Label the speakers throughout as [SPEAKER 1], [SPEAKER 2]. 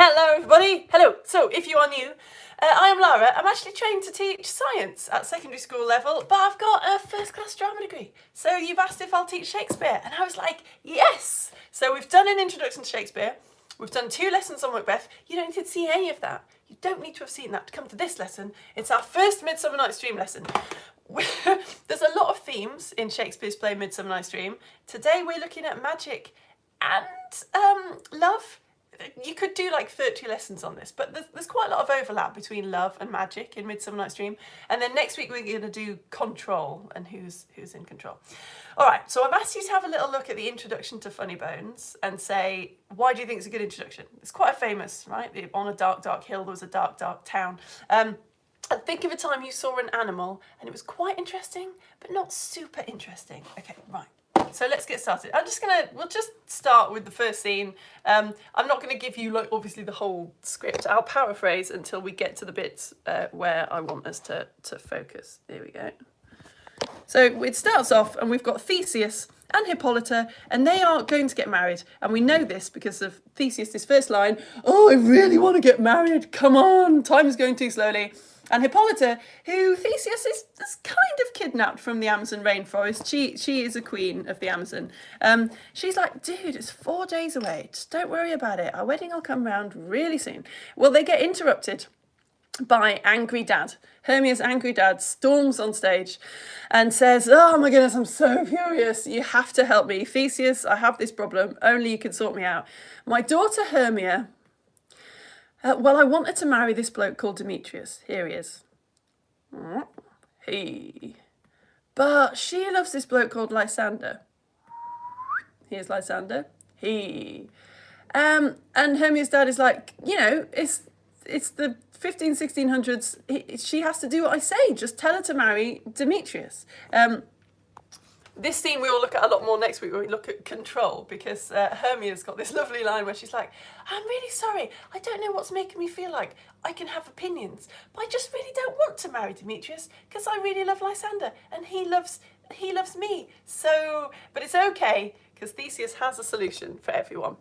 [SPEAKER 1] Hello everybody, hello. So if you are new, I am Lara. I'm actually trained to teach science at secondary school level, but I've got a first class drama degree. So you've asked if I'll teach Shakespeare, and I was like, yes! So we've done an introduction to Shakespeare, we've done 2 lessons on Macbeth. You don't need to see any of that. You don't need to have seen that to come to this lesson. It's our first Midsummer Night's Dream lesson. There's a lot of themes in Shakespeare's play Midsummer Night's Dream. Today we're looking at magic and love. You could do like 30 lessons on this, but there's quite a lot of overlap between love and magic in Midsummer Night's Dream. And then next week we're going to do control and who's in control. All right, so I've asked you to have a little look at the introduction to Funny Bones and say, why do you think it's a good introduction? It's quite famous, right? On a dark, dark hill, there was a dark, dark town. And think of a time you saw an animal and it was quite interesting, but not super interesting. Okay, right. So let's get started. We'll just start with the first scene. I'm not gonna give you like obviously the whole script. I'll paraphrase until we get to the bits where I want us to focus. Here we go. So it starts off and we've got Theseus and Hippolyta, and they are going to get married. And we know this because of Theseus' first line, "Oh, I really want to get married. Come on, time is going too slowly." And Hippolyta, who Theseus is kind of kidnapped from the Amazon rainforest. She is a queen of the Amazon. She's like, dude, it's 4 days away. Just don't worry about it. Our wedding will come round really soon. Well, they get interrupted by angry dad. Hermia's angry dad storms on stage and says, "Oh my goodness, I'm so furious. You have to help me. Theseus, I have this problem. Only you can sort me out. My daughter Hermia, well, I wanted to marry this bloke called Demetrius. Here he is. He. But she loves this bloke called Lysander. Here's Lysander. He. And Hermia's dad is like, you know, it's the 1600s. She has to do what I say. Just tell her to marry Demetrius. This scene we will look at a lot more next week when we look at control, because Hermia's got this lovely line where she's like, "I'm really sorry, I don't know what's making me feel like I can have opinions, but I just really don't want to marry Demetrius because I really love Lysander and he loves me. So, but it's okay because Theseus has a solution for everyone."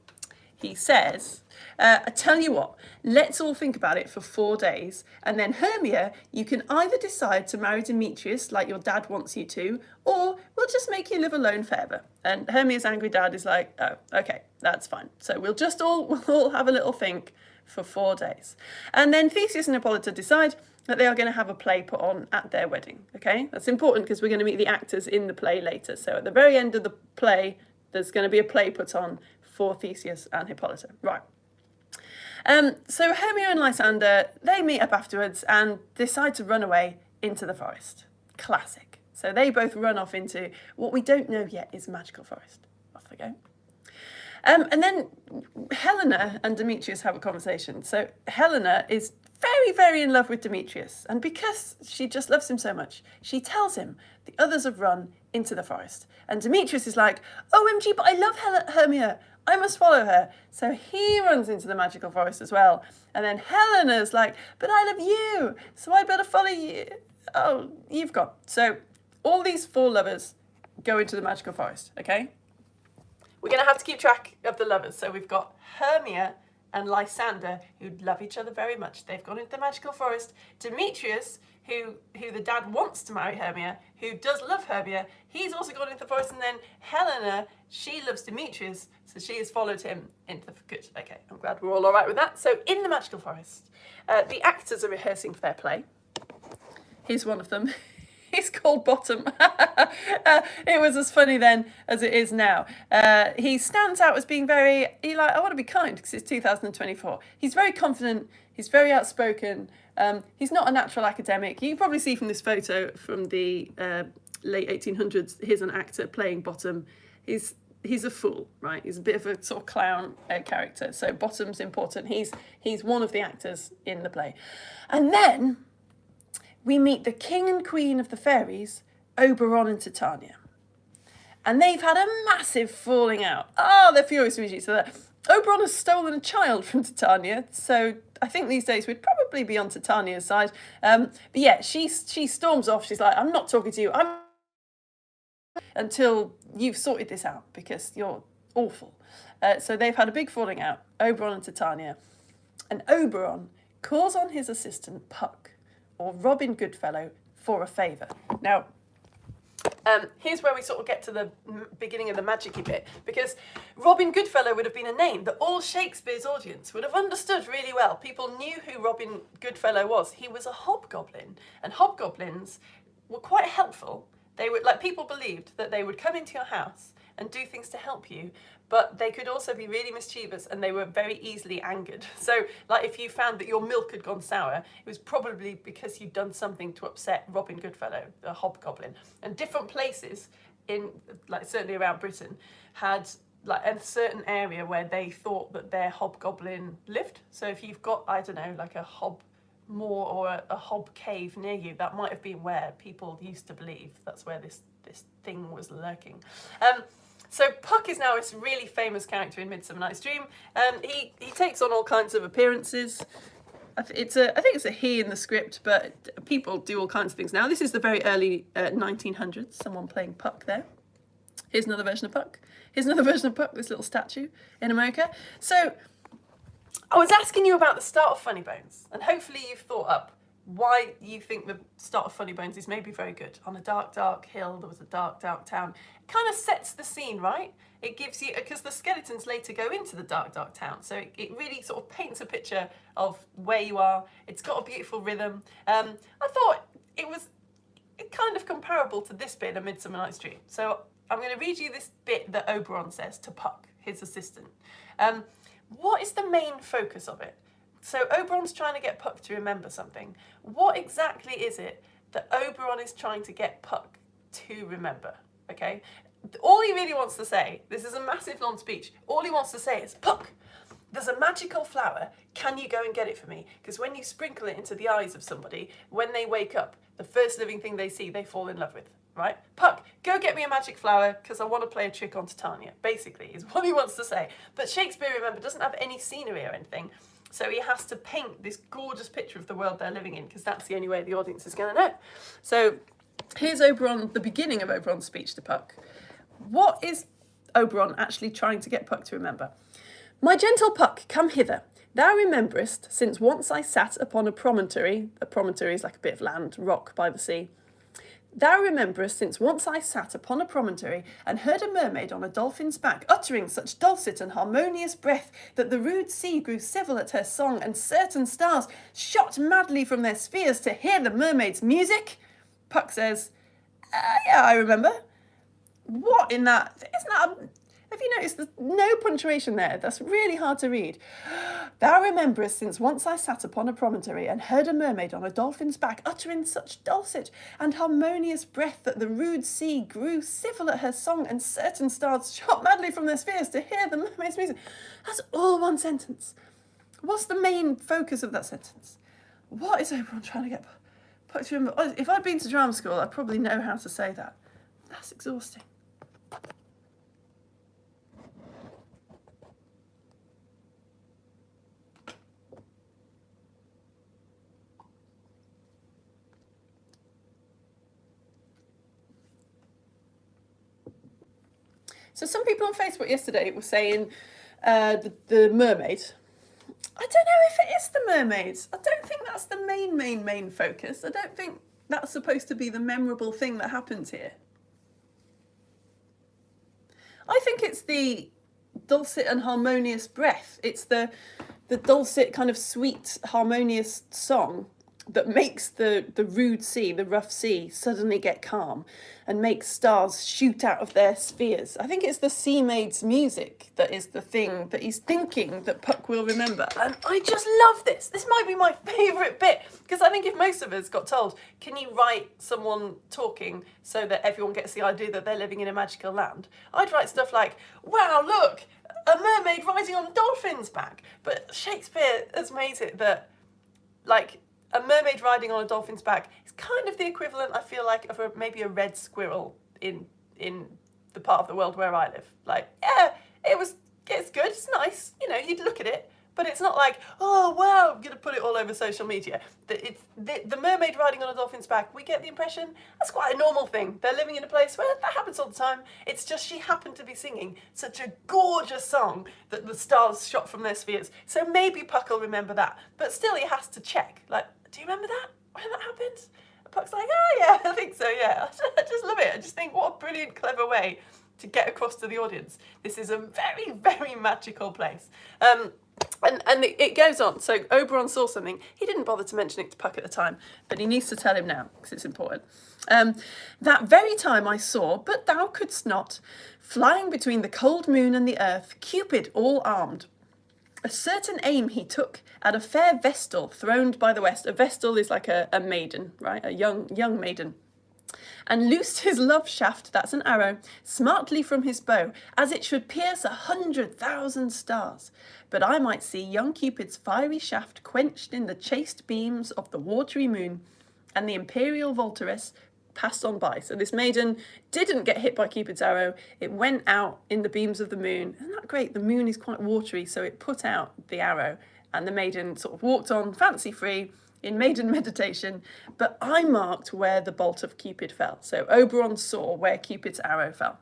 [SPEAKER 1] He says, "I tell you what, let's all think about it for 4 days, and then Hermia, you can either decide to marry Demetrius like your dad wants you to, or we'll just make you live alone forever." And Hermia's angry dad is like, "Oh, okay, that's fine. So we'll all have a little think for 4 days." And then Theseus and Hippolyta decide that they are going to have a play put on at their wedding. Okay, that's important because we're going to meet the actors in the play later. So at the very end of the play, there's going to be a play put on for Theseus and Hippolyta. Right. So Hermia and Lysander, they meet up afterwards and decide to run away into the forest. Classic. So they both run off into what we don't know yet is magical forest. Off they go. And then Helena and Demetrius have a conversation. So Helena is very, very in love with Demetrius. And because she just loves him so much, she tells him the others have run into the forest. And Demetrius is like, "OMG, but I love Hermia. I must follow her." So he runs into the magical forest as well. And then Helena's like, "But I love you, so I better follow you." Oh, you've got. So all these 4 lovers go into the magical forest, okay? We're going to have to keep track of the lovers. So we've got Hermia and Lysander, who love each other very much. They've gone into the magical forest. Demetrius, who the dad wants to marry Hermia, who does love Hermia, he's also gone into the forest. And then Helena, she loves Demetrius, so she has followed him into the... Good, okay, I'm glad we're all right with that. So in the magical forest, the actors are rehearsing for their play. Here's one of them. He's called Bottom. It was as funny then as it is now. He stands out as being very, I want to be kind because it's 2024. He's very confident. He's very outspoken. He's not a natural academic. You can probably see from this photo from the late 1800s, here's an actor playing Bottom. He's a fool, right? He's a bit of a sort of clown character. So Bottom's important. He's one of the actors in the play. And then we meet the king and queen of the fairies, Oberon and Titania. And they've had a massive falling out. Oh, they're furious with each other. Oberon has stolen a child from Titania, so I think these days we'd probably be on Titania's side. But yeah, she storms off. She's like, "I'm not talking to you. Until you've sorted this out because you're awful." So they've had a big falling out, Oberon and Titania. and Oberon calls on his assistant Puck, or Robin Goodfellow, for a favour. Now, here's where we sort of get to the beginning of the magic-y bit, because Robin Goodfellow would have been a name that all Shakespeare's audience would have understood really well. People knew who Robin Goodfellow was. He was a hobgoblin, and hobgoblins were quite helpful. They would, like, people believed that they would come into your house and do things to help you, but they could also be really mischievous, and they were very easily angered. So, like, if you found that your milk had gone sour, it was probably because you'd done something to upset Robin Goodfellow, the hobgoblin. And different places in, like, certainly around Britain, had like a certain area where they thought that their hobgoblin lived. So if you've got, I don't know, like a hob moor or a hob cave near you, that might have been where people used to believe that's where this thing was lurking. So Puck is now this really famous character in Midsummer Night's Dream. He takes on all kinds of appearances. I think it's a he in the script, but people do all kinds of things now. This is the very early 1900s. Someone playing Puck there. Here's another version of Puck. Here's another version of Puck, this little statue in America. So I was asking you about the start of Funny Bones, and hopefully you've thought up why you think the start of Funny Bones is maybe very good. On a dark, dark hill, there was a dark, dark town. It kind of sets the scene, right? It gives you, because the skeletons later go into the dark, dark town. So it really sort of paints a picture of where you are. It's got a beautiful rhythm. I thought it was kind of comparable to this bit in A Midsummer Night's Dream. So I'm going to read you this bit that Oberon says to Puck, his assistant. What is the main focus of it? So Oberon's trying to get Puck to remember something. What exactly is it that Oberon is trying to get Puck to remember? Okay? All he really wants to say, this is a massive long speech, all he wants to say is, Puck, there's a magical flower, can you go and get it for me? Because when you sprinkle it into the eyes of somebody, when they wake up, the first living thing they see, they fall in love with, right? Puck, go get me a magic flower, because I want to play a trick on Titania, basically, is what he wants to say. But Shakespeare, remember, doesn't have any scenery or anything, so he has to paint this gorgeous picture of the world they're living in, because that's the only way the audience is going to know. So here's Oberon, the beginning of Oberon's speech to Puck. What is Oberon actually trying to get Puck to remember? My gentle Puck, come hither. Thou rememberest, since once I sat upon a promontory is like a bit of land, rock by the sea. Thou rememberest, since once I sat upon a promontory and heard a mermaid on a dolphin's back, uttering such dulcet and harmonious breath that the rude sea grew civil at her song, and certain stars shot madly from their spheres to hear the mermaid's music? Puck says, yeah, I remember. What in that? Isn't that have you noticed there's no punctuation there? That's really hard to read. Thou rememberest, since once I sat upon a promontory and heard a mermaid on a dolphin's back uttering such dulcet and harmonious breath that the rude sea grew civil at her song, and certain stars shot madly from their spheres to hear the mermaid's music. That's all one sentence. What's the main focus of that sentence? What is Oberon trying to get Puck to remember? If I'd been to drama school, I'd probably know how to say that. That's exhausting. So some people on Facebook yesterday were saying the mermaid. I don't know if it is the mermaids. I don't think that's the main focus. I don't think that's supposed to be the memorable thing that happens here. I think it's the dulcet and harmonious breath. It's the dulcet kind of sweet, harmonious song that makes the rude sea, the rough sea, suddenly get calm and makes stars shoot out of their spheres. I think it's the sea maid's music that is the thing that he's thinking that Puck will remember. And I just love this. This might be my favourite bit, because I think if most of us got told, can you write someone talking so that everyone gets the idea that they're living in a magical land? I'd write stuff like, wow, look, a mermaid riding on a dolphin's back. But Shakespeare has made it that, like, a mermaid riding on a dolphin's back is kind of the equivalent, I feel like, of maybe a red squirrel in the part of the world where I live. Like, yeah, it's good, it's nice, you know, you'd look at it, But it's not like, oh wow, I'm going to put it all over social media. The mermaid riding on a dolphin's back, we get the impression that's quite a normal thing. They're living in a place where that happens all the time. It's just she happened to be singing such a gorgeous song that the stars shot from their spheres. So maybe Puck will remember that. But still he has to check. Like, do you remember that? When that happened? And Puck's like, oh yeah, I think so, yeah. I just love it. I just think what a brilliant, clever way to get across to the audience. This is a very, very magical place. And it goes on. So Oberon saw something. He didn't bother to mention it to Puck at the time, but he needs to tell him now because it's important. That very time I saw, but thou couldst not, flying between the cold moon and the earth, Cupid all armed. A certain aim he took at a fair vestal throned by the west. A vestal is like a maiden, right? A young maiden. And loosed his love shaft, that's an arrow, smartly from his bow, as it should pierce 100,000 stars. But I might see young Cupid's fiery shaft quenched in the chaste beams of the watery moon, and the imperial Volturess passed on by. So this maiden didn't get hit by Cupid's arrow, it went out in the beams of the moon. Isn't that great? The moon is quite watery, so it put out the arrow, and the maiden sort of walked on fancy-free, in maiden meditation, but I marked where the bolt of Cupid fell. So Oberon saw where Cupid's arrow fell.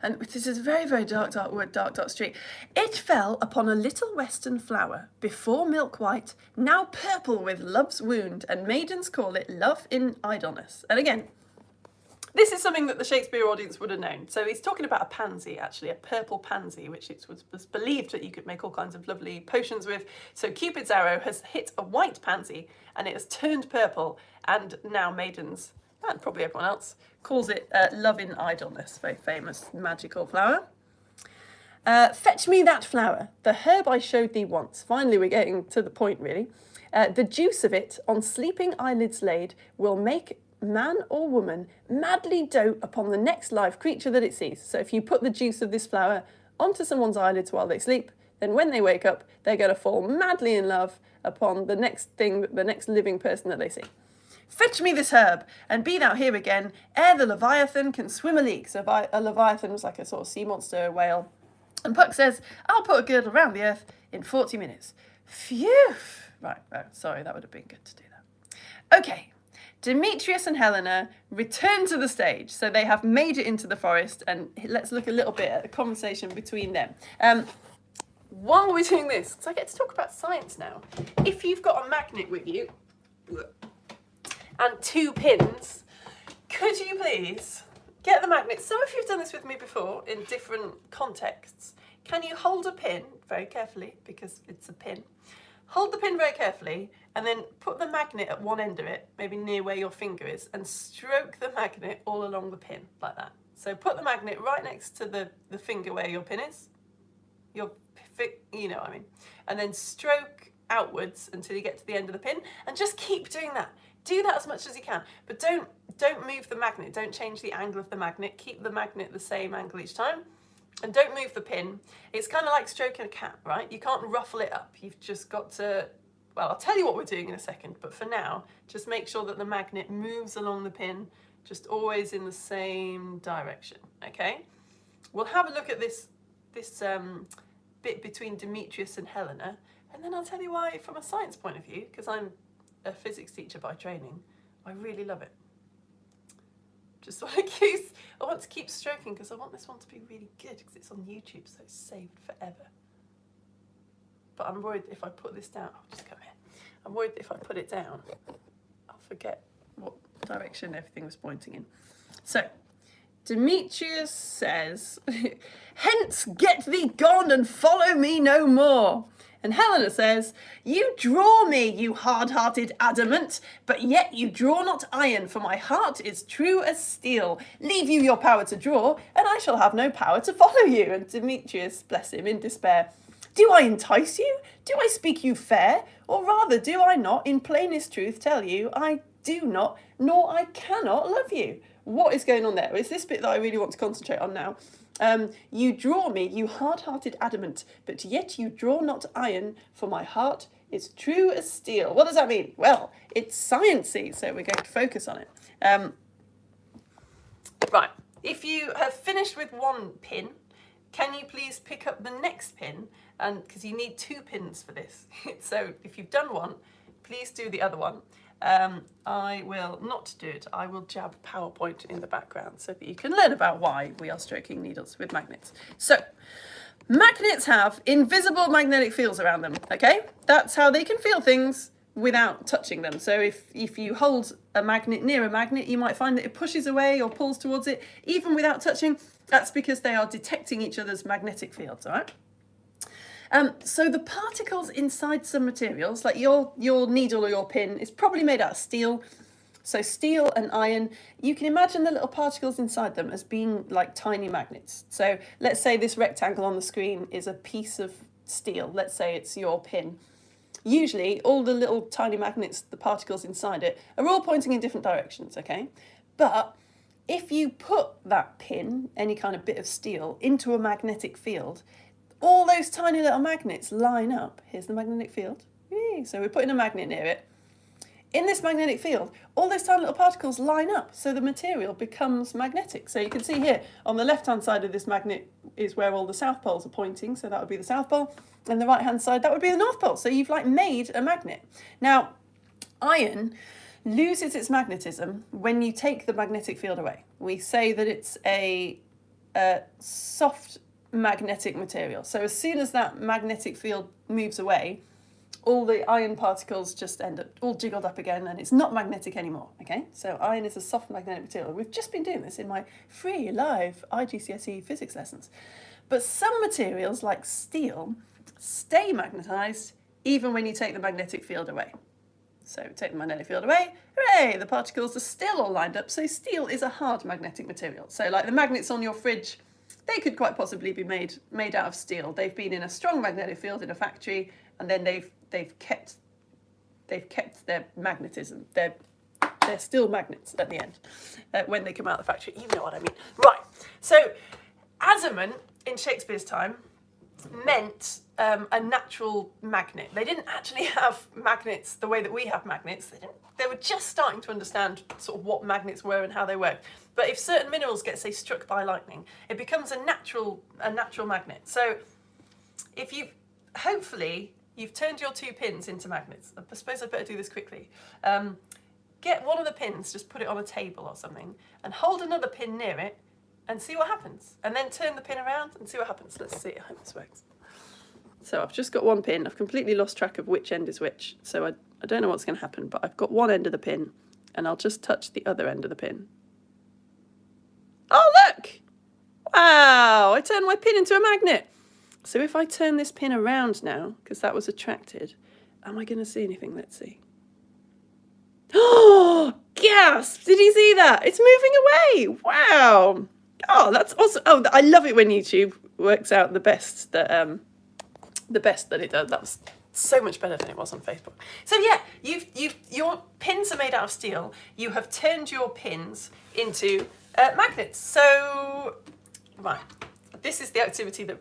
[SPEAKER 1] And this is a very, very dark word, dark street. It fell upon a little western flower, before milk white, now purple with love's wound, and maidens call it love in idleness. And again, this is something that the Shakespeare audience would have known. So he's talking about a pansy, actually, a purple pansy, which it was believed that you could make all kinds of lovely potions with. So Cupid's arrow has hit a white pansy and it has turned purple, and now maidens, and probably everyone else, calls it love in idleness, very famous magical flower. Fetch me that flower, the herb I showed thee once. Finally, we're getting to the point, really. The juice of it, on sleeping eyelids laid, will make man or woman madly dote upon the next live creature that it sees. So if you put the juice of this flower onto someone's eyelids while they sleep, then when they wake up, they're going to fall madly in love upon the next thing, the next living person that they see. Fetch me this herb, and be thou here again, ere the Leviathan can swim a league. So a Leviathan was like a sort of sea monster, a whale. And Puck says, I'll put a girdle around the earth in 40 minutes. Phew! Right, sorry, that would have been good to do that. Okay. Demetrius and Helena return to the stage. So they have made it into the forest, and let's look a little bit at the conversation between them. While we're doing this, so I get to talk about science now. If you've got a magnet with you and 2 pins, could you please get the magnet? Some of you have done this with me before in different contexts. Can you hold a pin very carefully, because it's a pin? Hold the pin very carefully and then put the magnet at one end of it, maybe near where your finger is, and stroke the magnet all along the pin, like that. So put the magnet right next to the finger where your pin is, you know what I mean, and then stroke outwards until you get to the end of the pin, and just keep doing that. Do that as much as you can, but don't move the magnet, don't change the angle of the magnet, keep the magnet the same angle each time. And don't move the pin. It's kind of like stroking a cat, right? You can't ruffle it up. You've just got to, well, I'll tell you what we're doing in a second, but for now, just make sure that the magnet moves along the pin, just always in the same direction, okay? We'll have a look at this bit between Demetrius and Helena, and then I'll tell you why, from a science point of view, because I'm a physics teacher by training, I really love it. Just want to keep stroking because I want this one to be really good because it's on YouTube, so it's saved forever. But I'm worried if I put this down, I'll just come here. I'm worried if I put it down, I'll forget what direction everything was pointing in. So, Demetrius says, hence get thee gone and follow me no more. And Helena says, you draw me, you hard-hearted adamant, but yet you draw not iron, for my heart is true as steel. Leave you your power to draw, and I shall have no power to follow you. And Demetrius, bless him, in despair, do I entice you? Do I speak you fair? Or rather, do I not, in plainest truth, tell you, I do not, nor I cannot love you? What is going on there? It's this bit that I really want to concentrate on now. You draw me, you hard-hearted adamant, but yet you draw not iron, for my heart is true as steel. What does that mean? Well, it's sciencey, so we're going to focus on it. Right, if you have finished with one pin, can you please pick up the next pin and because you need 2 pins for this. So if you've done one, please do the other one. I will not do it. I will jab PowerPoint in the background so that you can learn about why we are stroking needles with magnets. So, magnets have invisible magnetic fields around them, okay? That's how they can feel things without touching them. So if you hold a magnet near a magnet, you might find that it pushes away or pulls towards it, even without touching. That's because they are detecting each other's magnetic fields, all right? So the particles inside some materials, like your needle or your pin, is probably made out of steel. So steel and iron, you can imagine the little particles inside them as being like tiny magnets. So let's say this rectangle on the screen is a piece of steel. Let's say it's your pin. Usually all the little tiny magnets, the particles inside it, are all pointing in different directions, okay? But if you put that pin, any kind of bit of steel, into a magnetic field, all those tiny little magnets line up. Here's the magnetic field. So we're putting a magnet near it. In this magnetic field, all those tiny little particles line up, so the material becomes magnetic. So you can see here, on the left-hand side of this magnet is where all the south poles are pointing, so that would be the south pole, and the right-hand side, that would be the north pole. So you've like made a magnet. Now, iron loses its magnetism when you take the magnetic field away. We say that it's a soft magnetic material. So as soon as that magnetic field moves away, all the iron particles just end up all jiggled up again, and it's not magnetic anymore, okay? So iron is a soft magnetic material. We've just been doing this in my free live IGCSE physics lessons. But some materials, like steel, stay magnetized even when you take the magnetic field away. So take the magnetic field away, hooray, the particles are still all lined up. So steel is a hard magnetic material. So like the magnets on your fridge, they could quite possibly be made out of steel. They've been in a strong magnetic field in a factory, and then they've kept their magnetism. They're still magnets at the end when they come out of the factory. You know what I mean, right? So adamant in Shakespeare's time meant a natural magnet. They didn't actually have magnets the way that we have magnets. They were just starting to understand sort of what magnets were and how they work. But if certain minerals get, say, struck by lightning, it becomes a natural magnet. So if hopefully you've turned your 2 pins into magnets. I suppose I'd better do this quickly. Get one of the pins, just put it on a table or something, and hold another pin near it and see what happens. And then turn the pin around and see what happens. Let's see, I hope this works. So I've just got one pin. I've completely lost track of which end is which. So I don't know what's going to happen, but I've got one end of the pin, and I'll just touch the other end of the pin. Oh, look! Wow, I turned my pin into a magnet. So if I turn this pin around now, because that was attracted, am I going to see anything? Let's see. Oh, gasp! Did you see that? It's moving away. Wow. Oh, that's awesome. Oh, I love it when YouTube works out the best that it does. That was so much better than it was on Facebook. So yeah, your pins are made out of steel. You have turned your pins into magnets. So right, this is the activity that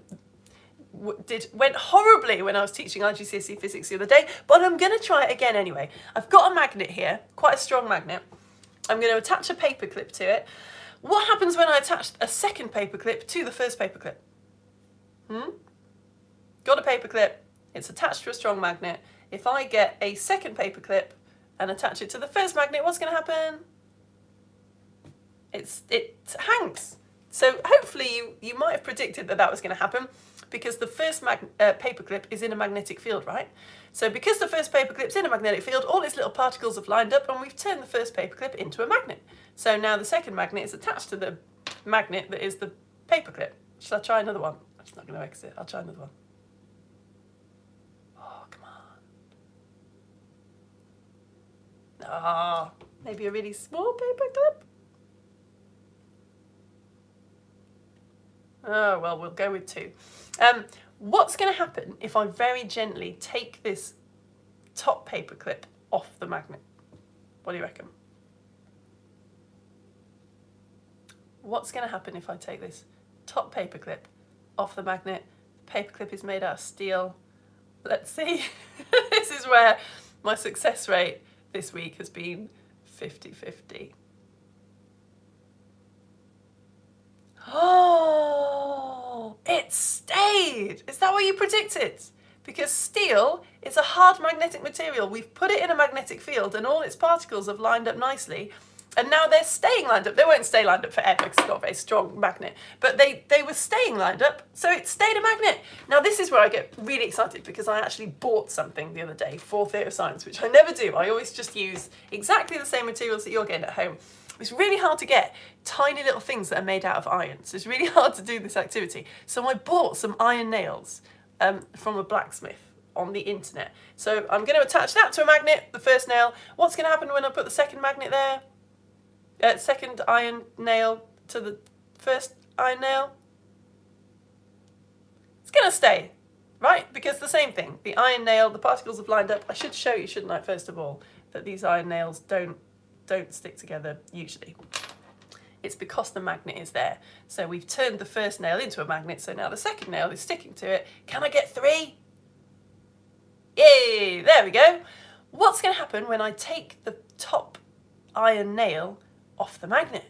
[SPEAKER 1] went horribly when I was teaching IGCSE physics the other day, but I'm going to try it again anyway. I've got a magnet here, quite a strong magnet. I'm going to attach a paper clip to it. What happens when I attach a second paper clip to the first paper clip? Got a paper clip, it's attached to a strong magnet. If I get a second paper clip and attach it to the first magnet, what's going to happen? It hangs. So hopefully you might have predicted that was going to happen, because the first paper clip is in a magnetic field, right? So because the first paper clip's in a magnetic field, all its little particles have lined up, and we've turned the first paper clip into a magnet. So now the second magnet is attached to the magnet that is the paper clip. Shall I try another one? It's not going to exit. I'll try another one. Oh, come on. Ah, maybe a really small paper clip? Oh, well, we'll go with 2. What's going to happen if I very gently take this top paper clip off the magnet? What do you reckon? What's going to happen if I take this top paper clip off the magnet? The paper clip is made out of steel. Let's see. This is where my success rate this week has been 50-50. Oh, It stayed. Is that what you predicted? Because steel is a hard magnetic material. We've put it in a magnetic field and all its particles have lined up nicely. And now they're staying lined up. They won't stay lined up forever because it's got a very strong magnet. But they were staying lined up, so it stayed a magnet. Now this is where I get really excited because I actually bought something the other day for Theatre of Science, which I never do. I always just use exactly the same materials that you're getting at home. It's really hard to get tiny little things that are made out of iron. So it's really hard to do this activity. So I bought some iron nails from a blacksmith on the internet. So I'm going to attach that to a magnet, the first nail. What's going to happen when I put the second magnet there? Second iron nail to the first iron nail? It's going to stay, right? Because the same thing. The iron nail, the particles have lined up. I should show you, shouldn't I, first of all, that these iron nails don't stick together usually. It's because the magnet is there. So we've turned the first nail into a magnet, so now the second nail is sticking to it. Can I get 3? Yay, there we go. What's going to happen when I take the top iron nail off the magnet?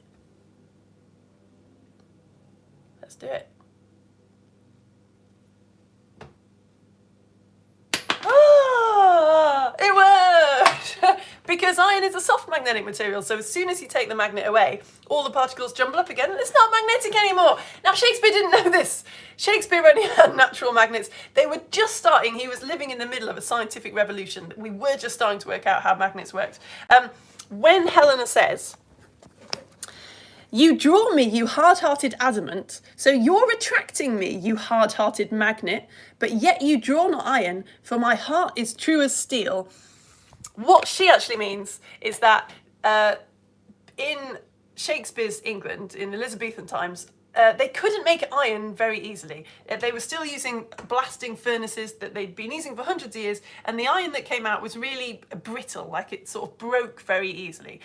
[SPEAKER 1] Let's do it. Ah, it worked! Because iron is a soft magnetic material, so as soon as you take the magnet away, all the particles jumble up again and it's not magnetic anymore. Now Shakespeare didn't know this. Shakespeare only had natural magnets. They were just starting, he was living in the middle of a scientific revolution. We were just starting to work out how magnets worked. When Helena says, "You draw me, you hard-hearted adamant, so you're attracting me, you hard-hearted magnet, but yet you draw not iron, for my heart is true as steel." What she actually means is that in Shakespeare's England, in Elizabethan times, they couldn't make iron very easily. They were still using blasting furnaces that they'd been using for hundreds of years, and the iron that came out was really brittle, like it sort of broke very easily.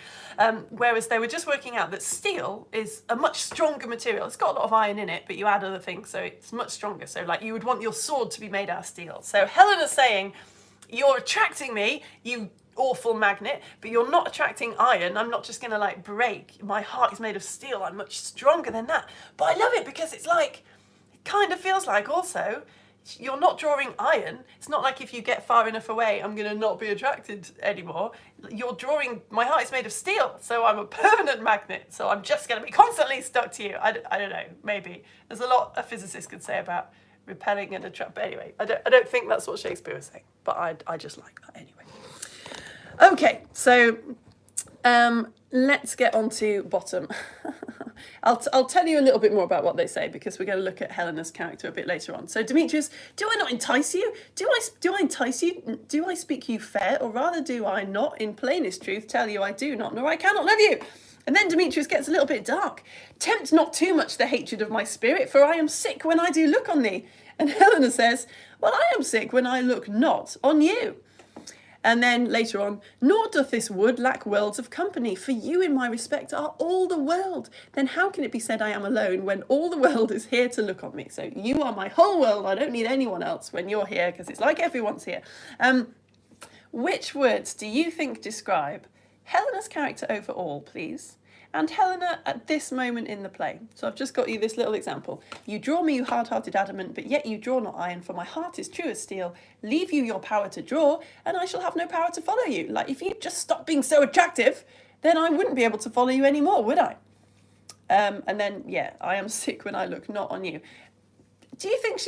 [SPEAKER 1] Whereas they were just working out that steel is a much stronger material. It's got a lot of iron in it, but you add other things, so it's much stronger. So like you would want your sword to be made out of steel. So Helena's saying, "You're attracting me, you awful magnet, but you're not attracting iron. I'm not just gonna like break. My heart is made of steel. I'm much stronger than that." But I love it because it's like, it kind of feels like also, you're not drawing iron. It's not like if you get far enough away, I'm gonna not be attracted anymore. You're drawing, my heart is made of steel, so I'm a permanent magnet. So I'm just gonna be constantly stuck to you. I don't know, maybe. There's a lot a physicist could say about repelling and attract, but anyway, I don't think that's what Shakespeare was saying, but I just like that anyway. Okay, so let's get on to Bottom. I'll tell you a little bit more about what they say because we're going to look at Helena's character a bit later on. So Demetrius, do I not entice you? Do I entice you? Do I speak you fair, or rather do I not in plainest truth tell you I do not, nor I cannot love you? And then Demetrius gets a little bit dark. "Tempt not too much the hatred of my spirit, for I am sick when I do look on thee." And Helena says, "Well, I am sick when I look not on you." And then later on, "Nor doth this wood lack worlds of company, for you in my respect are all the world. Then how can it be said I am alone when all the world is here to look on me?" So you are my whole world. I don't need anyone else when you're here because it's like everyone's here. Which words do you think describe Helena's character overall, please? And Helena at this moment in the play. So I've just got you this little example. "You draw me, you hard-hearted adamant, but yet you draw not iron, for my heart is true as steel. Leave you your power to draw, and I shall have no power to follow you." Like, if you just stop being so attractive, then I wouldn't be able to follow you anymore, would I? And then, yeah, "I am sick when I look not on you." Do you think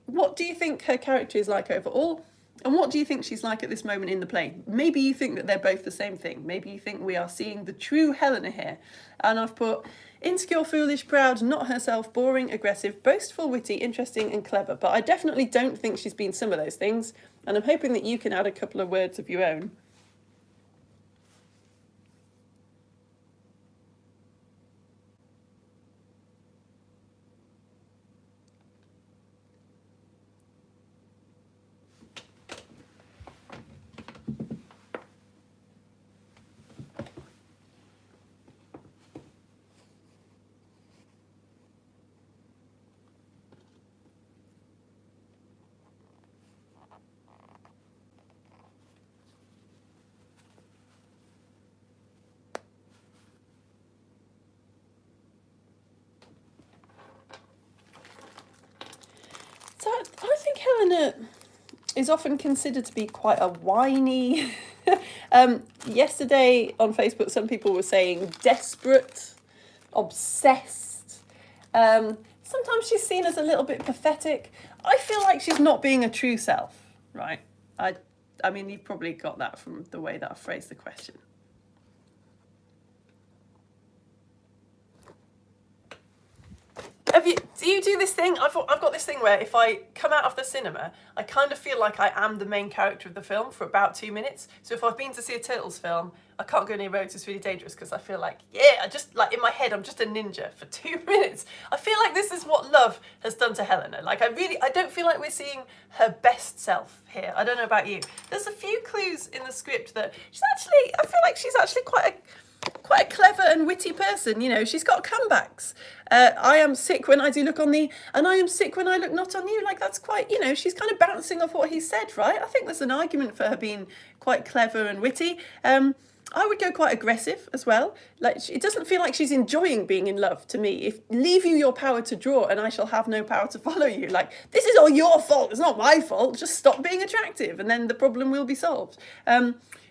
[SPEAKER 1] what do you think her character is like overall? And what do you think she's like at this moment in the play? Maybe you think that they're both the same thing. Maybe you think we are seeing the true Helena here. And I've put, "Insecure, foolish, proud, not herself, boring, aggressive, boastful, witty, interesting, and clever." But I definitely don't think she's been some of those things. And I'm hoping that you can add a couple of words of your own. Helena is often considered to be quite a whiny. Yesterday on Facebook, some people were saying desperate, obsessed. Sometimes she's seen as a little bit pathetic. I feel like she's not being a true self, right? I mean, you've probably got that from the way that I phrased the question. Do you do this thing? I've got this thing where if I come out of the cinema, I kind of feel like I am the main character of the film for about 2 minutes. So if I've been to see a Turtles film, I can't go near roads, it's really dangerous, because I feel like, yeah, I just, like, in my head, I'm just a ninja for 2 minutes. I feel like this is what love has done to Helena. Like, I don't feel like we're seeing her best self here. I don't know about you. There's a few clues in the script that I feel like she's actually quite a clever and witty person. You know, she's got comebacks. I am sick when I do look on thee, and I am sick when I look not on you. Like, that's quite, you know, she's kind of bouncing off what he said, right? I think there's an argument for her being quite clever and witty. I would go quite aggressive as well. Like, it doesn't feel like she's enjoying being in love to me. If leave you your power to draw and I shall have no power to follow you. Like, this is all your fault. It's not my fault. Just stop being attractive and then the problem will be solved.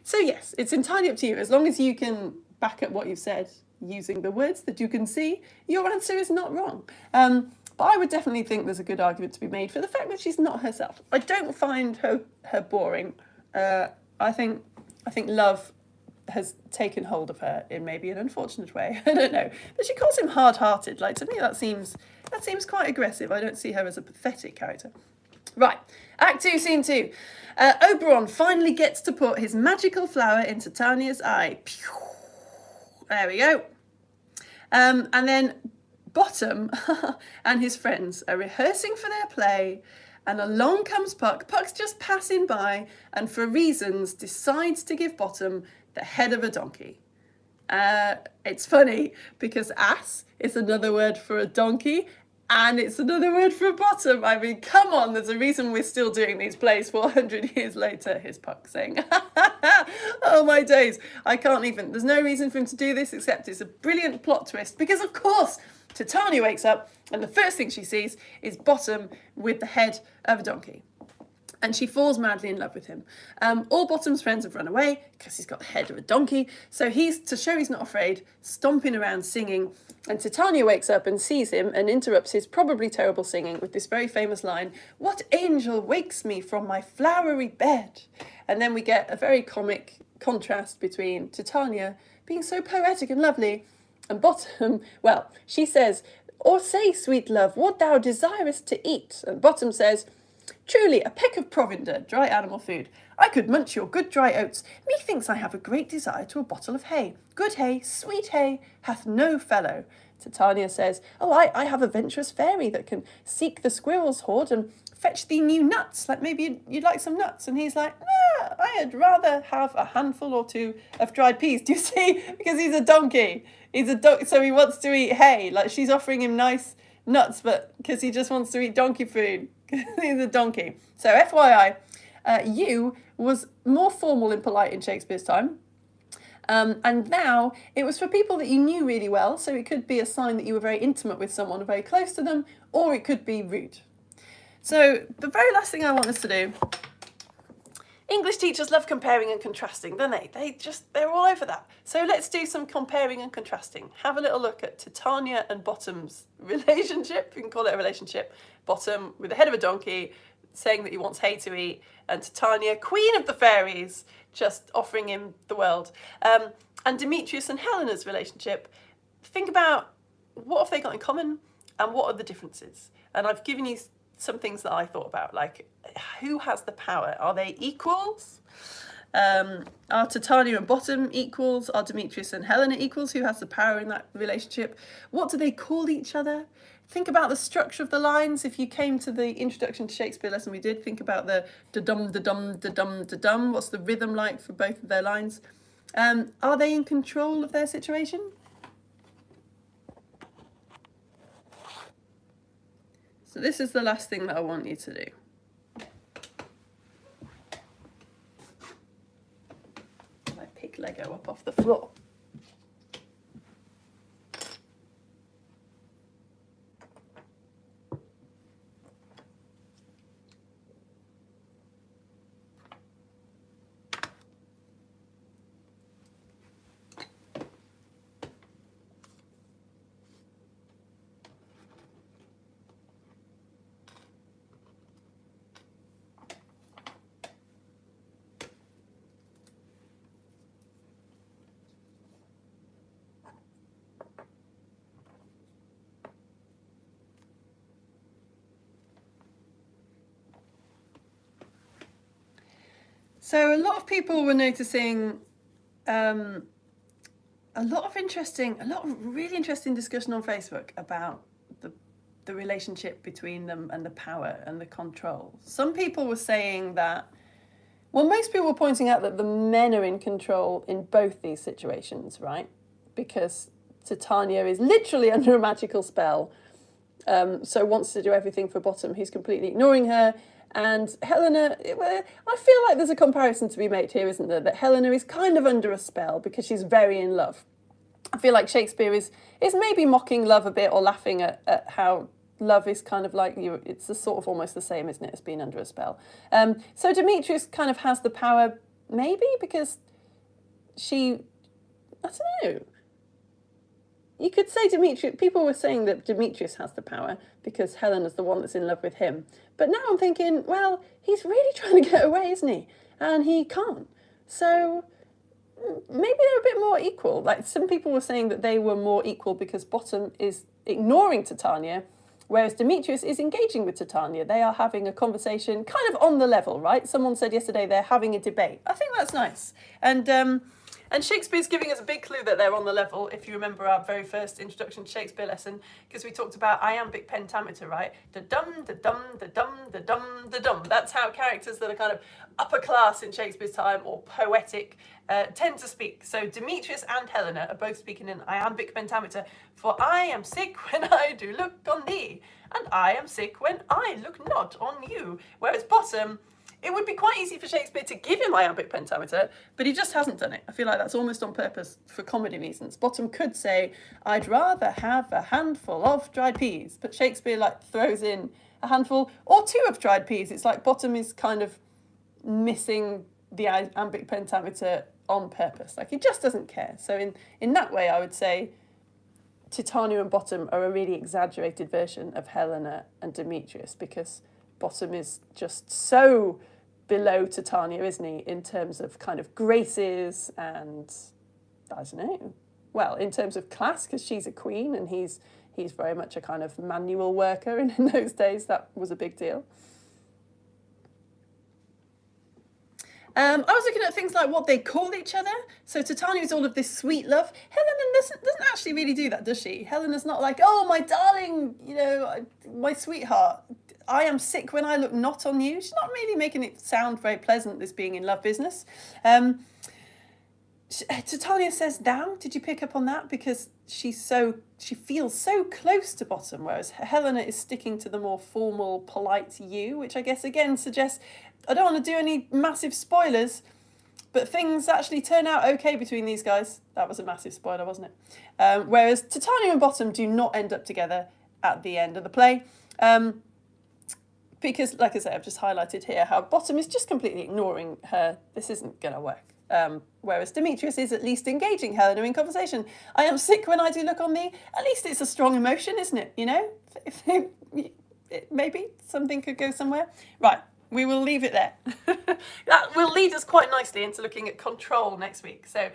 [SPEAKER 1] So yes, it's entirely up to you. As long as you can back up what you've said using the words that you can see, your answer is not wrong. But I would definitely think there's a good argument to be made for the fact that she's not herself. I don't find her boring. I think love has taken hold of her in maybe an unfortunate way. I don't know. But she calls him hard-hearted. Like, to me that seems quite aggressive. I don't see her as a pathetic character. Right, Act 2, Scene 2. Oberon finally gets to put his magical flower in Titania's eye. Pew! There we go. And then Bottom and his friends are rehearsing for their play, and along comes Puck. Puck's just passing by, and for reasons decides to give Bottom the head of a donkey. It's funny because ass is another word for a donkey, and it's another word for a bottom. I mean, come on, there's a reason we're still doing these plays 400 years later. Here's Puck saying, oh my days, I can't even. There's no reason for him to do this except it's a brilliant plot twist, because of course Titania wakes up and the first thing she sees is Bottom with the head of a donkey. And she falls madly in love with him. All Bottom's friends have run away because he's got the head of a donkey. So he's, to show he's not afraid, stomping around singing. And Titania wakes up and sees him and interrupts his probably terrible singing with this very famous line, "What angel wakes me from my flowery bed?" And then we get a very comic contrast between Titania being so poetic and lovely and Bottom, well, she says, "Or say, sweet love, what thou desirest to eat." And Bottom says, "Truly, a peck of provender, dry animal food. I could munch your good dry oats. Methinks I have a great desire to a bottle of hay. Good hay, sweet hay, hath no fellow." Titania says, "Oh, I have a venturous fairy that can seek the squirrel's hoard and fetch thee new nuts. Like, maybe you'd like some nuts." And he's like, "Nah, I'd rather have a handful or two of dried peas." Do you see? Because he's a donkey. He's a donkey, so he wants to eat hay. Like, she's offering him nice nuts, but because he just wants to eat donkey food. He's a donkey. So FYI, you was more formal and polite in Shakespeare's time. And now it was for people that you knew really well. So it could be a sign that you were very intimate with someone, very close to them, or it could be rude. So the very last thing I want us to do, English teachers love comparing and contrasting, don't they? They're all over that. So let's do some comparing and contrasting. Have a little look at Titania and Bottom's relationship. You can call it a relationship. Bottom with the head of a donkey, saying that he wants hay to eat, and Titania, queen of the fairies, just offering him the world. And Demetrius and Helena's relationship. Think about what have they got in common and what are the differences. And I've given you some things that I thought about, like who has the power? Are they equals? Are Titania and Bottom equals? Are Demetrius and Helena equals? Who has the power in that relationship? What do they call each other? Think about the structure of the lines. If you came to the introduction to Shakespeare lesson we did, think about the da-dum, da-dum, da-dum, da-dum. What's the rhythm like for both of their lines? Are they in control of their situation? So this is the last thing that I want you to do. I pick Lego up off the floor. So a lot of people were noticing a lot of really interesting discussion on Facebook about the relationship between them and the power and the control. Some people were saying that, well, most people were pointing out that the men are in control in both these situations, right? Because Titania is literally under a magical spell, so wants to do everything for Bottom. He's completely ignoring her. And Helena, I feel like there's a comparison to be made here, isn't there? That Helena is kind of under a spell because she's very in love. I feel like Shakespeare is maybe mocking love a bit, or laughing at how love is kind of like you. It's a sort of almost the same, isn't it, as being under a spell. So Demetrius kind of has the power, maybe because I don't know. You could say Demetrius. People were saying that Demetrius has the power because Helena's the one that's in love with him. But now I'm thinking, well, he's really trying to get away, isn't he? And he can't. So maybe they're a bit more equal. Like, some people were saying that they were more equal because Bottom is ignoring Titania, whereas Demetrius is engaging with Titania. They are having a conversation kind of on the level, right? Someone said yesterday they're having a debate. I think that's nice. And Shakespeare's giving us a big clue that they're on the level, if you remember our very first introduction to Shakespeare lesson, because we talked about iambic pentameter, right? Da-dum, da-dum, da-dum, da-dum, da-dum. That's how characters that are kind of upper class in Shakespeare's time, or poetic, tend to speak. So Demetrius and Helena are both speaking in iambic pentameter. For I am sick when I do look on thee, and I am sick when I look not on you. Whereas Bottom, it would be quite easy for Shakespeare to give him iambic pentameter, but he just hasn't done it. I feel like that's almost on purpose for comedy reasons. Bottom could say, I'd rather have a handful of dried peas, but Shakespeare like throws in a handful or two of dried peas. It's like Bottom is kind of missing the iambic pentameter on purpose. Like, he just doesn't care. So in that way, I would say Titania and Bottom are a really exaggerated version of Helena and Demetrius, because Bottom is just so below Titania, isn't he, in terms of kind of graces and, I don't know, well, in terms of class, because she's a queen and he's very much a kind of manual worker, and in those days that was a big deal. I was looking at things like what they call each other. So Titania is all of this sweet love. Helena doesn't actually really do that, does she? Helena's not like, oh, my darling, my sweetheart, I am sick when I look not on you. She's not really making it sound very pleasant, this being in love business. Titania says thou. Did you pick up on that? Because she feels so close to Bottom, whereas Helena is sticking to the more formal, polite you, which I guess again suggests, I don't want to do any massive spoilers, but things actually turn out okay between these guys. That was a massive spoiler, wasn't it? Whereas Titania and Bottom do not end up together at the end of the play. Because, like I say, I've just highlighted here how Bottom is just completely ignoring her. This isn't going to work. Whereas Demetrius is at least engaging Helena in conversation. I am sick when I do look on thee. At least it's a strong emotion, isn't it? Maybe something could go somewhere. Right, we will leave it there. That will lead us quite nicely into looking at control next week. So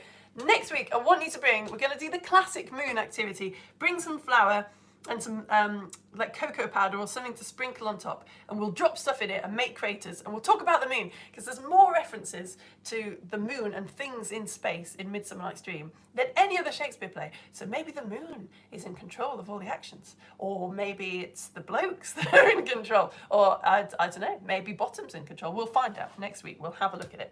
[SPEAKER 1] next week, I want you to we're going to do the classic moon activity. Bring some flour and some like cocoa powder or something to sprinkle on top, and we'll drop stuff in it and make craters, and we'll talk about the moon, because there's more references to the moon and things in space in Midsummer Night's Dream than any other Shakespeare play. So maybe the moon is in control of all the actions, or maybe it's the blokes that are in control, or I don't know, maybe Bottom's in control. We'll find out next week. We'll have a look at it.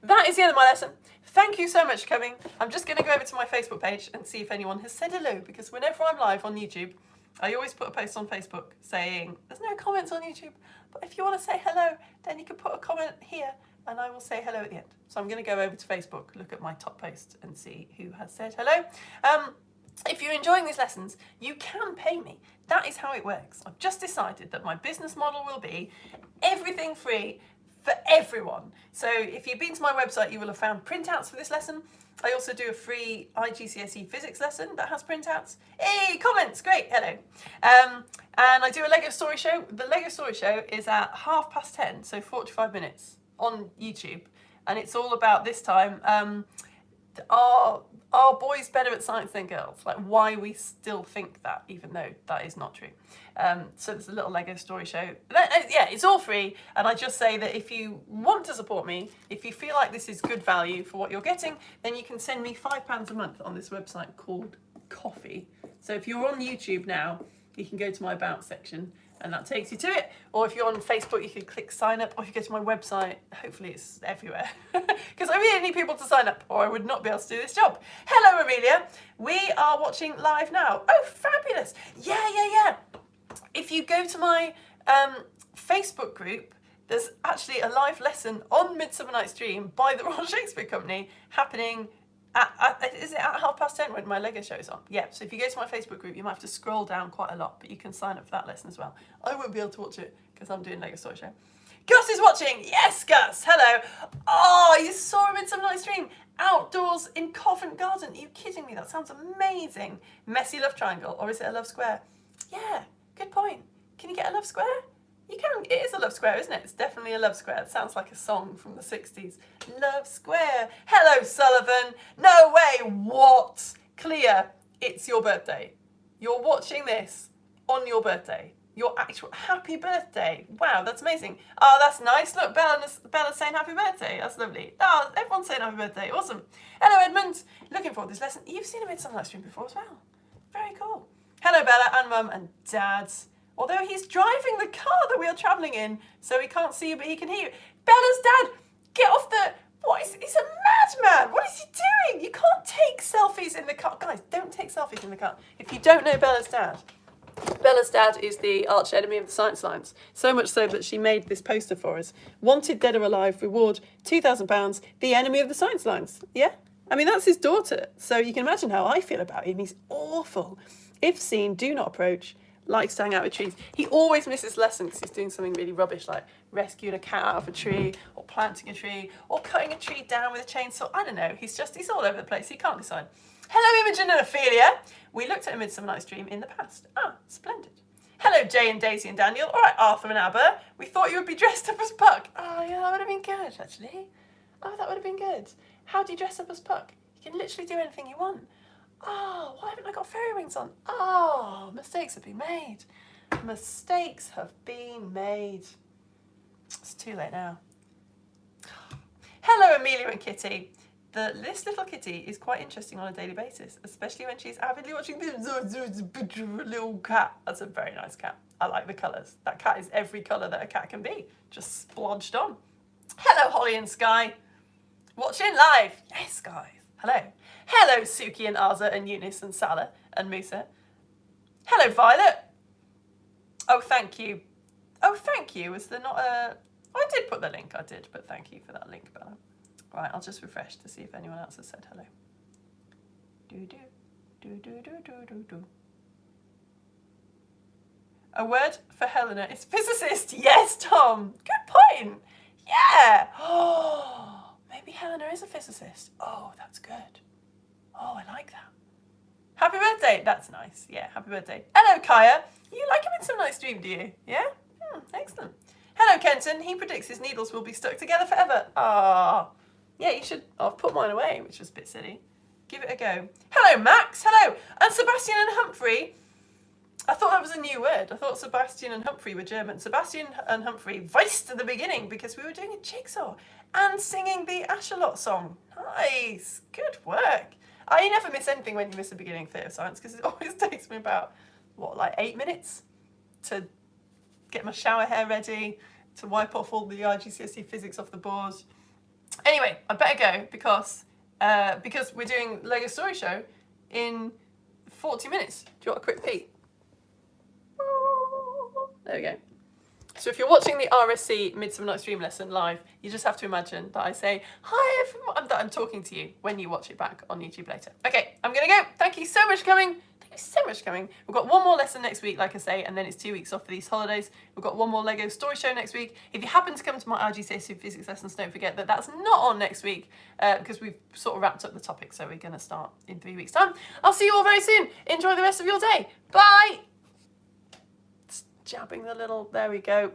[SPEAKER 1] That is the end of my lesson. Thank you so much for coming. I'm just going to go over to my Facebook page and see if anyone has said hello, because whenever I'm live on YouTube, I always put a post on Facebook saying, there's no comments on YouTube, but if you want to say hello, then you can put a comment here and I will say hello at the end. So I'm going to go over to Facebook, look at my top post and see who has said hello. If you're enjoying these lessons, you can pay me. That is how it works. I've just decided that my business model will be everything free for everyone. So if you've been to my website, you will have found printouts for this lesson. I also do a free IGCSE physics lesson that has printouts. Hey, comments, great, hello. And I do a Lego Story Show. The Lego Story Show is at 10:30, so 45 minutes on YouTube. And it's all about, this time, are boys better at science than girls? Like, why we still think that, even though that is not true. So there's a little Lego story show. Yeah, it's all free. And I just say that if you want to support me, if you feel like this is good value for what you're getting, then you can send me £5 a month on this website called Coffee. So if you're on YouTube now, you can go to my About section and that takes you to it. Or if you're on Facebook, you can click sign up, or if you go to my website, hopefully it's everywhere. Because I really need people to sign up, or I would not be able to do this job. Hello, Amelia. We are watching live now. Oh, fabulous. Yeah. If you go to my Facebook group, there's actually a live lesson on Midsummer Night's Dream by the Royal Shakespeare Company happening is it at 10:30 when my Lego show is on? Yeah, so if you go to my Facebook group, you might have to scroll down quite a lot, but you can sign up for that lesson as well. I won't be able to watch it because I'm doing Lego Story Show. Gus is watching. Yes, Gus. Hello. Oh, you saw him in Midsummer Night's Dream outdoors in Covent Garden. Are you kidding me? That sounds amazing. Messy love triangle, or is it a love square? Yeah, good point. Can you get a love square? You can. It is a love square, isn't it? It's definitely a love square. It sounds like a song from the 60s. Love square. Hello, Sullivan. No way. What? Clear. It's your birthday. You're watching this on your birthday. Your actual happy birthday. Wow, that's amazing. Oh, that's nice. Look, Bella's saying happy birthday. That's lovely. Oh, everyone's saying happy birthday. Awesome. Hello, Edmund. Looking forward to this lesson. You've seen a Midsummer Night's Dream before as well. Very cool. Hello, Bella and Mum and Dad. Although he's driving the car that we are travelling in, so he can't see you, but he can hear you. Bella's dad, get off the... He's a madman. What is he doing? You can't take selfies in the car. Guys, don't take selfies in the car. If you don't know Bella's dad is the arch enemy of the science lines. So much so that she made this poster for us. Wanted, dead or alive, reward £2,000, the enemy of the science lines. Yeah? I mean, that's his daughter. So you can imagine how I feel about him. He's awful. If seen, do not approach. Likes to hang out with trees. He always misses lessons because he's doing something really rubbish, like rescuing a cat out of a tree, or planting a tree, or cutting a tree down with a chainsaw. I don't know. He's all over the place. He can't decide. Hello, Imogen and Ophelia. We looked at A Midsummer Night's Dream in the past. Ah, splendid. Hello, Jay and Daisy and Daniel. All right, Arthur and Abba. We thought you would be dressed up as Puck. Oh, yeah, that would have been good, actually. Oh, that would have been good. How do you dress up as Puck? You can literally do anything you want. Oh, why haven't I got fairy wings on? Oh, mistakes have been made. Mistakes have been made. It's too late now. Hello, Amelia and Kitty. This little kitty is quite interesting on a daily basis, especially when she's avidly watching this little cat. That's a very nice cat. I like the colours. That cat is every colour that a cat can be. Just splodged on. Hello, Holly and Sky. Watching live. Yes, guys. Hello. Hello, Suki and Arza and Eunice and Salah and Musa. Hello, Violet. Oh, thank you. Oh, thank you. Was there not a... I did put the link. I did, but thank you for that link, Bella. Right, I'll just refresh to see if anyone else has said hello. Do-do. Do-do-do-do-do-do. A word for Helena is physicist. Yes, Tom. Good point. Yeah. Oh, maybe Helena is a physicist. Oh, that's good. Oh, I like that. Happy birthday. That's nice. Yeah, happy birthday. Hello, Kaya. You like a Midsummer Night's Dream, do you? Yeah? Excellent. Hello, Kenton. He predicts his needles will be stuck together forever. Ah. Yeah, you should... Oh, I've put mine away, which was a bit silly. Give it a go. Hello, Max. Hello. And Sebastian and Humphrey. I thought that was a new word. I thought Sebastian and Humphrey were German. Sebastian and Humphrey voiced at the beginning because we were doing a jigsaw and singing the Ashalot song. Nice. Good work. I never miss anything when you miss the beginning of Theatre of Science because it always takes me about, like 8 minutes to get my shower hair ready, to wipe off all the IGCSE physics off the board. Anyway, I better go because we're doing Lego Story Show in 40 minutes. Do you want a quick pee? There we go. So if you're watching the RSC Midsummer Night's Dream lesson live, you just have to imagine that I say, hi everyone, that I'm talking to you when you watch it back on YouTube later. Okay, I'm going to go. Thank you so much for coming. Thank you so much for coming. We've got one more lesson next week, like I say, and then it's 2 weeks off for these holidays. We've got one more Lego Story Show next week. If you happen to come to my RGCSE physics lessons, don't forget that that's not on next week because we've sort of wrapped up the topic, so we're going to start in 3 weeks' time. I'll see you all very soon. Enjoy the rest of your day. Bye! Jabbing the little, there we go.